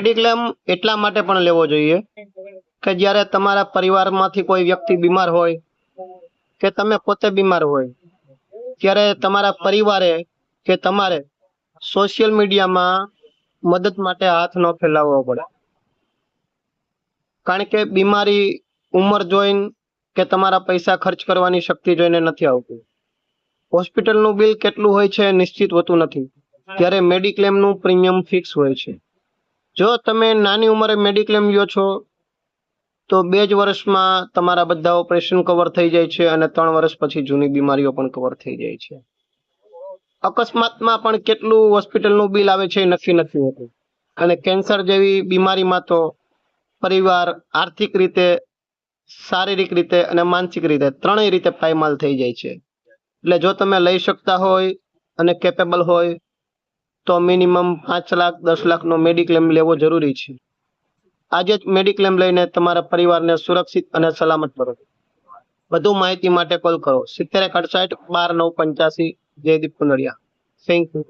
Mediclaim એટલા માટે પણ લેવો જોઈએ કે જ્યારે તમારા પરિવારમાંથી કોઈ વ્યક્તિ બીમાર હોય કે તમે પોતે બીમાર હોય ત્યારે તમારા પરિવારે કે તમારે સોશિયલ મીડિયામાં મદદ માટે હાથ ન ફેલાવવો પડે, કારણ કે બીમારી ઉંમર જોઈને કે તમારા પૈસા ખર્ચ કરવાની શક્તિ જોઈને નથી આવતું. હોસ્પિટલનું બિલ કેટલું હોય છે નિશ્ચિત હોતું નથી, ત્યારે મેડિક્લેમનું પ્રીમિયમ ફિક્સ હોય છે. જો તમે નાની ઉંમરે મેડિક્લેમ લ્યો છો તો 2 જ વર્ષમાં તમારા બધા ઓપરેશન કવર થઈ જાય છે અને 3 વર્ષ પછી જૂની બીમારીઓ પણ કવર થઈ જાય છે. અકસ્માતમાં પણ કેટલું હોસ્પિટલનું બિલ આવે છે એ નક્કી નથી હોતું, અને કેન્સર જેવી બીમારીમાં તો પરિવાર આર્થિક રીતે, શારીરિક રીતે અને માનસિક રીતે ત્રણેય રીતે પાયમાલ થઈ જાય છે. એટલે જો તમે લઈ શકતા હોય અને કેપેબલ હોય તો મિનિમમ 5 લાખ 10 લાખનો મેડિક્લેમ લેવો જરૂરી છે. આજે જ મેડિક્લેમ લઈને તમારા પરિવારને સુરક્ષિત અને સલામત કરો. વધુ માહિતી માટે કોલ કરો 70 68 12 9 85. જયદીપ કુંડળિયા. Thank you.